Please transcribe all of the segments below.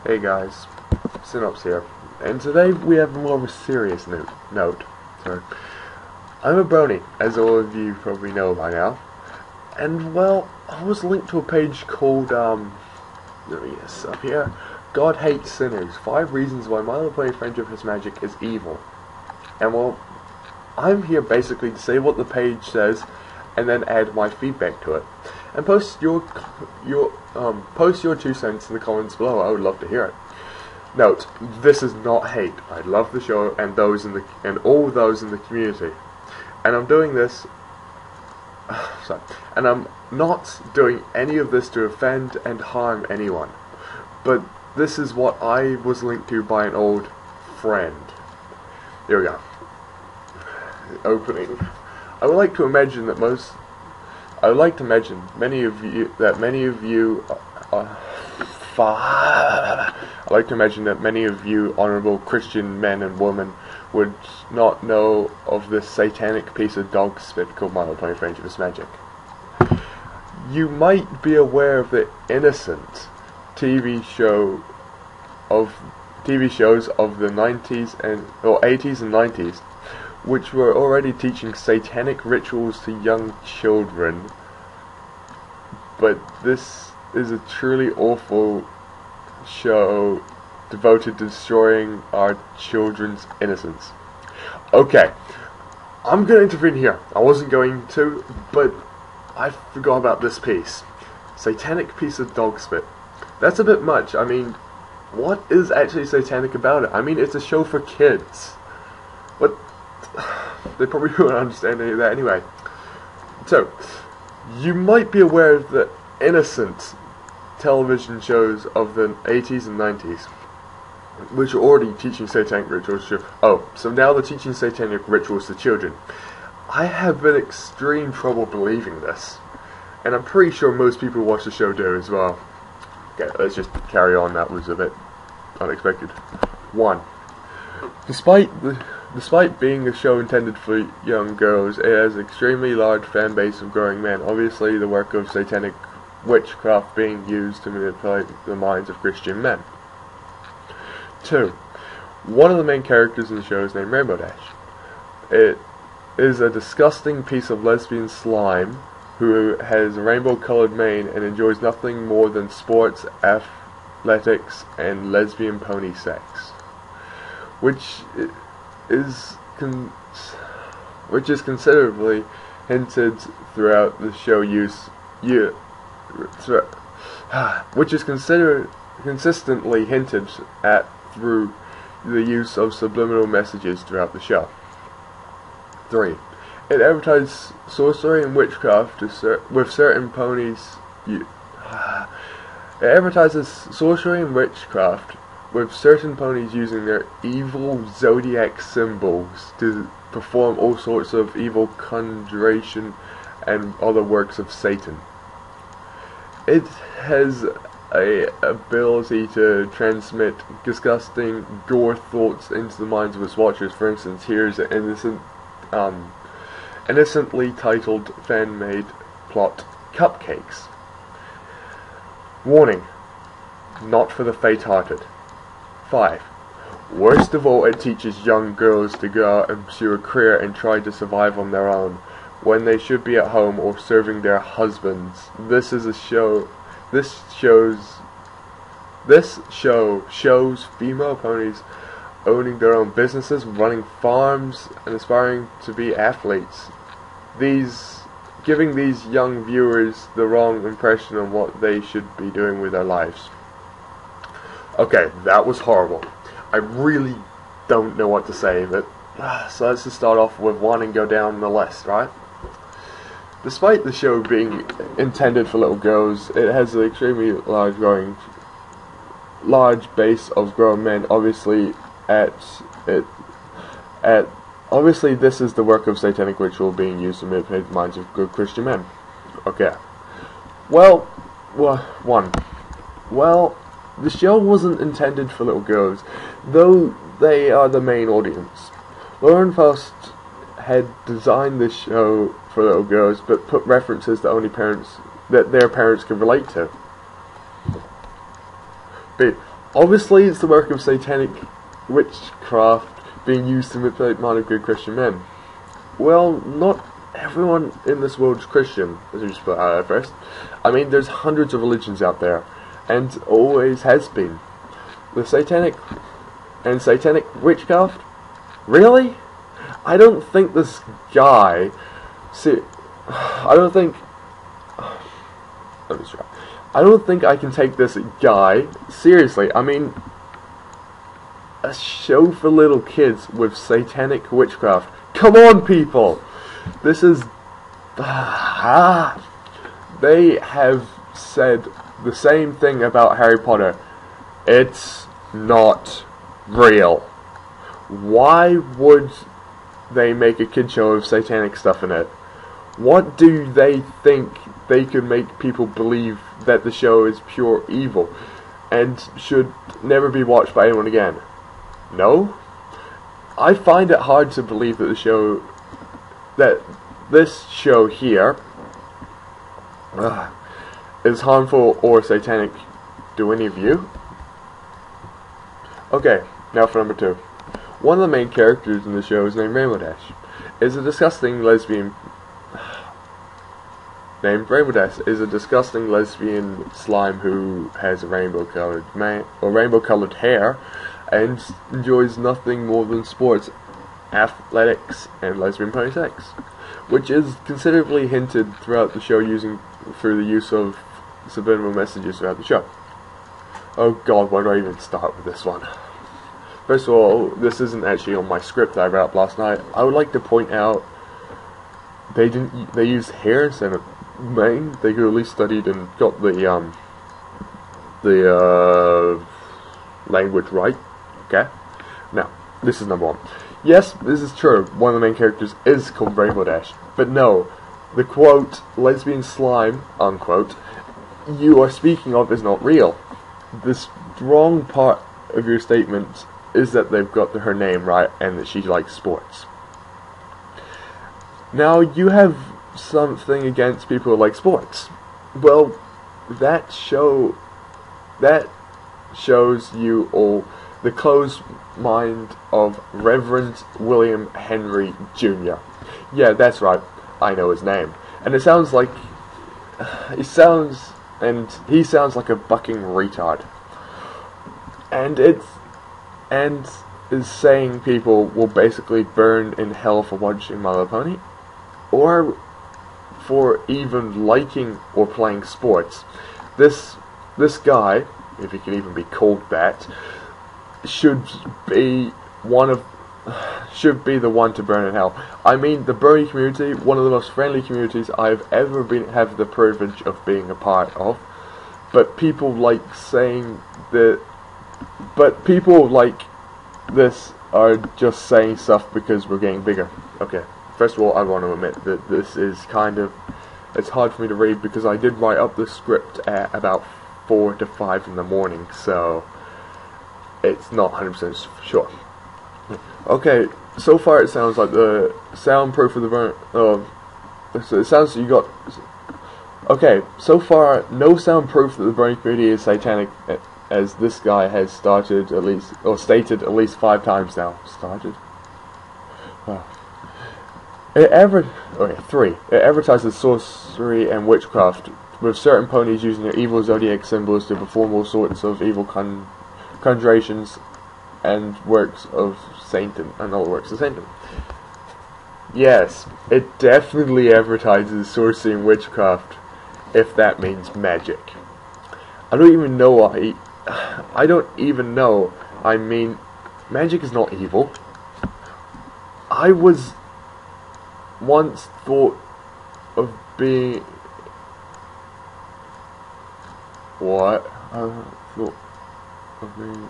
Hey guys, Synops here, and today we have more of a serious note. Sorry. I'm a brony, as all of you probably know by now, and well, I was linked to a page called, yes, up here, God Hates Sinners, 5 Reasons Why My Little Pony Friendship Has Magic is Evil. And well, I'm here basically to say what the page says, and then add my feedback to it. And post your 2 cents in the comments below. I would love to hear it. Note, this is not hate. I love the show and all those in the community. And I'm doing this sorry. And I'm not doing any of this to offend and harm anyone. But this is what I was linked to by an old friend. Here we go. Opening. I would like to imagine that many of you honorable Christian men and women would not know of this satanic piece of dog spit called My Little Pony Friendship is Magic. You might be aware of the innocent TV shows of the 90s or 80s and 90s, which were already teaching satanic rituals to young children. But this is a truly awful show devoted to destroying our children's innocence. Okay, I'm going to intervene here. I wasn't going to, but I forgot about this piece. Satanic piece of dog spit. That's a bit much. I mean, what is actually satanic about it? I mean, it's a show for kids. What? They probably won't understand any of that anyway. So, you might be aware of the innocent television shows of the 80s and 90s, which are already teaching satanic rituals to... Oh, so now they're teaching satanic rituals to children. I have been extreme trouble believing this, and I'm pretty sure most people who watch the show do as well. Okay, let's just carry on. That was a bit unexpected. 1. Despite being a show intended for young girls, it has an extremely large fan base of growing men. Obviously, the work of satanic witchcraft being used to manipulate the minds of Christian men. 2. One of the main characters in the show is named Rainbow Dash. It is a disgusting piece of lesbian slime who has a rainbow-colored mane and enjoys nothing more than sports, athletics, and lesbian pony sex, which is considerably hinted throughout the show which is consistently hinted at through the use of subliminal messages throughout the show. 3. It advertises sorcery and witchcraft with certain ponies. It advertises sorcery and witchcraft with certain ponies using their evil zodiac symbols to perform all sorts of evil conjuration and other works of Satan. It has a ability to transmit disgusting gore thoughts into the minds of its watchers. For instance, here's an innocently titled fan-made plot, Cupcakes. Warning, not for the faint-hearted. 5. Worst of all, it teaches young girls to go out and pursue a career and try to survive on their own, when they should be at home or serving their husbands. This show shows female ponies owning their own businesses, running farms, and aspiring to be athletes. Giving these young viewers the wrong impression on what they should be doing with their lives. Okay, that was horrible. I really don't know what to say, but so let's just start off with 1 and go down the list, right? Despite the show being intended for little girls, it has an extremely large base of grown men. Obviously, obviously, this is the work of satanic ritual being used to manipulate the minds of good Christian men. Okay. Well, 1. Well, the show wasn't intended for little girls, though they are the main audience. Lauren Faust had designed this show for little girls, but put references that their parents could relate to. B. Obviously, it's the work of satanic witchcraft being used to manipulate modern good Christian men. Well, not everyone in this world is Christian, as you just put out at first. I mean, there's hundreds of religions out there, and always has been. The satanic witchcraft? Really? I don't think this guy... I don't think I can take this guy seriously. I mean, a show for little kids with satanic witchcraft. Come on, people! This is... They have said the same thing about Harry Potter. It's not real. Why would they make a kid show with satanic stuff in it? What do they think they could make people believe that the show is pure evil and should never be watched by anyone again? No? I find it hard to believe that this show here is harmful or satanic. Do any of you? Okay, now for number 2. One of the main characters in the show is named Rainbow Dash. Is a disgusting lesbian slime who has a rainbow-colored hair and enjoys nothing more than sports, athletics, and lesbian pony sex, which is considerably hinted throughout the show through the use of subliminal messages throughout the show. Oh God, where do I even start with this one? First of all, this isn't actually on my script that I wrote up last night. I would like to point out they used hair instead of mane. They could at least studied and got the language right. Okay? Now, this is number 1. Yes, this is true. One of the main characters is called Rainbow Dash. But no, the quote, lesbian slime, unquote, you are speaking of is not real. The strong part of your statement is that they've got her name right and that she likes sports. Now, you have something against people who like sports. Well, that shows you all the closed mind of Reverend William Henry Jr. Yeah, that's right. I know his name. And it sounds like... he sounds like a bucking retard. And is saying people will basically burn in hell for watching My Little Pony, or for even liking or playing sports. This guy, if he can even be called that, should be the one to burn in hell. I mean, the Bernie community, one of the most friendly communities I've ever have the privilege of being a part of. But people like this are just saying stuff because we're getting bigger. Okay, first of all, I want to admit that this is it's hard for me to read because I did write up the script at about 4 to 5 in the morning, so it's not 100% sure. Okay, so far it sounds like the soundproof of the burn. So it sounds like you got. Okay, so far no soundproof that the Bernie community is satanic, as this guy has stated at least 5 times now. Started? Oh. 3. It advertises sorcery and witchcraft, with certain ponies using their evil zodiac symbols to perform all sorts of evil conjurations and works of Satan, and all works of Satan. Yes, it definitely advertises sorcery and witchcraft, if that means magic. I don't even know I mean, magic is not evil. I was once thought of being... What? I thought of being...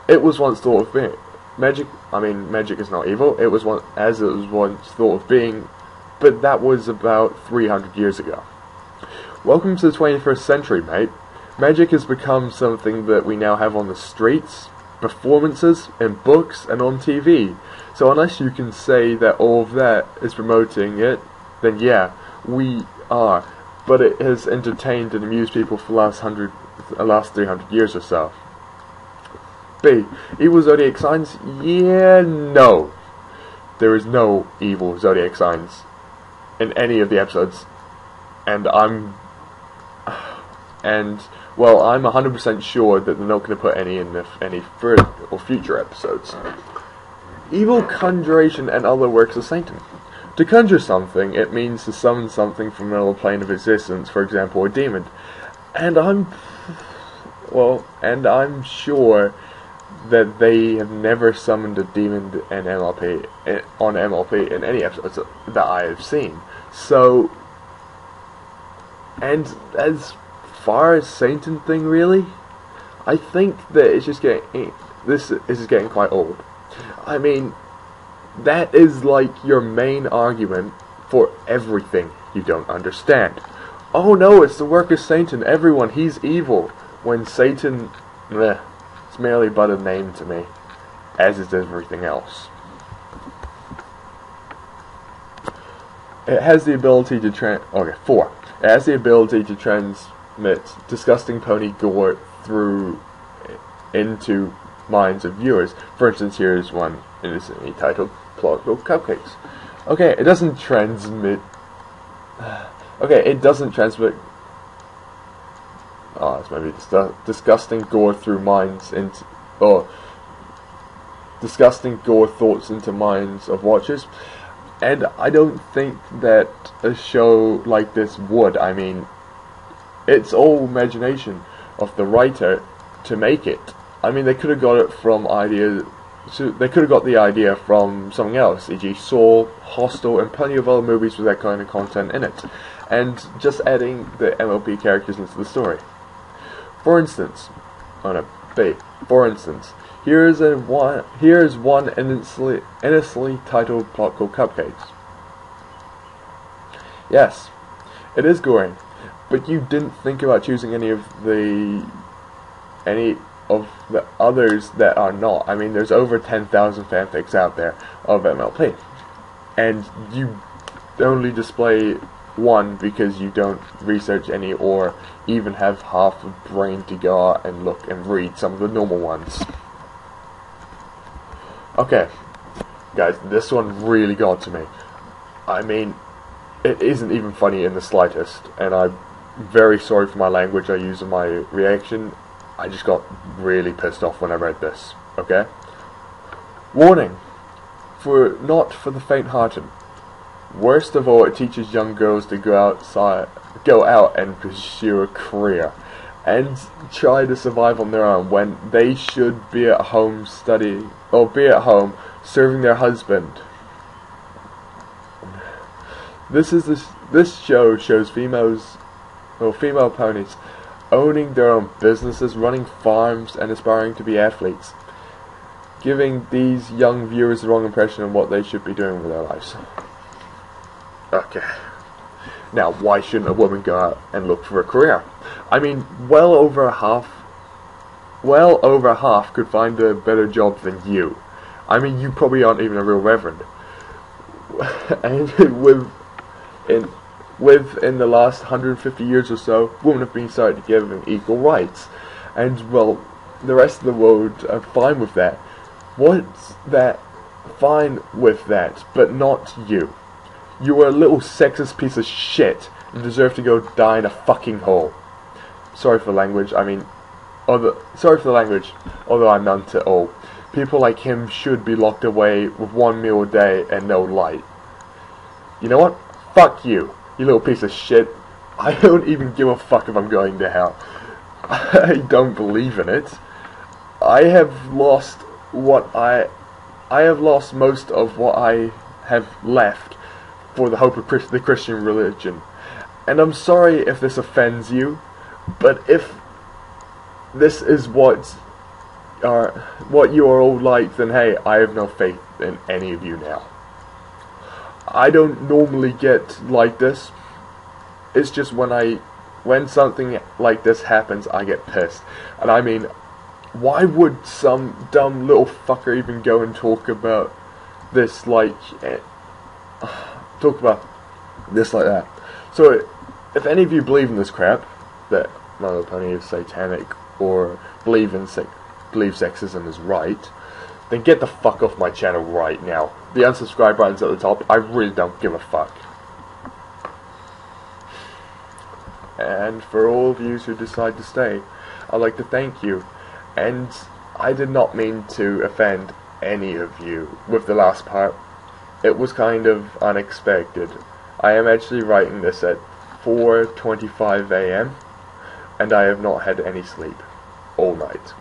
it was once thought of being... Magic is not evil. It was once thought of being... But that was about 300 years ago. Welcome to the 21st century, mate. Magic has become something that we now have on the streets, performances, in books, and on TV. So unless you can say that all of that is promoting it, then yeah, we are. But it has entertained and amused people for the last the last 300 years or so. B. Evil zodiac signs? Yeah, no. There is no evil zodiac signs in any of the episodes, and I'm 100% sure that they're not going to put any in any further or future episodes. Evil conjuration and other works of Satan. To conjure something, it means to summon something from another plane of existence, for example, a demon. And I'm sure that they have never summoned a demon on MLP in any episodes that I have seen. So, and as far as Satan thing, really, I think that it's just this is getting quite old. I mean, that is like your main argument for everything you don't understand. Oh no, it's the work of Satan, everyone, he's evil. When Satan, it's merely but a name to me, as is everything else. It has the ability to 4. It has the ability to transmit disgusting pony gore into minds of viewers. For instance, here is one innocently titled Plausible Cupcakes. Okay, it doesn't transmit. It doesn't transmit. It's maybe disgusting gore through minds disgusting gore thoughts into minds of watchers. And I don't think that a show like this would. I mean, it's all imagination of the writer to make it. I mean, they could have got it from ideas. So they could have got the idea from something else, e.g. Saw, Hostel, and plenty of other movies with that kind of content in it, and just adding the MLP characters into the story. For instance, here is one innocently titled plot called Cupcakes. Yes, it is gory, but you didn't think about choosing any of the others that are not. I mean, there's over 10,000 fanfics out there of MLP, and you only display one because you don't research any or even have half a brain to go out and look and read some of the normal ones. Okay, guys, this one really got to me. I mean, it isn't even funny in the slightest, and I'm very sorry for my language I use in my reaction. I just got really pissed off when I read this, okay? Warning, not for the faint-hearted. Worst of all, it teaches young girls to go out and pursue a career, and try to survive on their own when they should be at home studying, or be at home serving their husband. This show shows female ponies owning their own businesses, running farms, and aspiring to be athletes, giving these young viewers the wrong impression of what they should be doing with their lives. Okay. Now, why shouldn't a woman go out and look for a career? I mean, well over half could find a better job than you. I mean, you probably aren't even a real reverend. And within the last 150 years or so, women have been started to give them equal rights. And, well, the rest of the world are fine with that. What's that? Fine with that, but not you. You are a little sexist piece of shit and deserve to go die in a fucking hole. Sorry for language, sorry for the language, although I'm none to all. People like him should be locked away with one meal a day and no light. You know what? Fuck you, you little piece of shit. I don't even give a fuck if I'm going to hell. I don't believe in it. I have lost most of what I have left for the hope of the Christian religion. And I'm sorry if this offends you, but if this is what you are all like, then hey, I have no faith in any of you now. I don't normally get like this. It's just when something like this happens, I get pissed. And I mean, why would some dumb little fucker even go and talk about this like that? So, if any of you believe in this crap, that My Little Pony is satanic or believe sexism is right, then get the fuck off my channel right now. The unsubscribe button's at the top. I really don't give a fuck. And for all of you who decide to stay, I'd like to thank you. And I did not mean to offend any of you with the last part. It was kind of unexpected. I am actually writing this at 4:25 AM, and I have not had any sleep all night.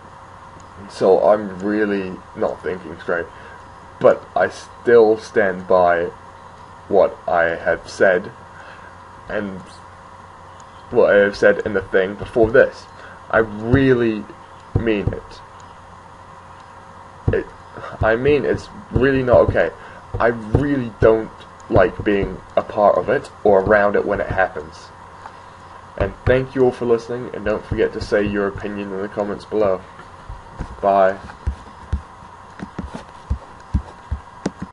So I'm really not thinking straight. But I still stand by what I have said, and what I have said in the thing before this. I really mean it. I mean it's really not okay. I really don't like being a part of it or around it when it happens. And thank you all for listening, and don't forget to say your opinion in the comments below. Bye.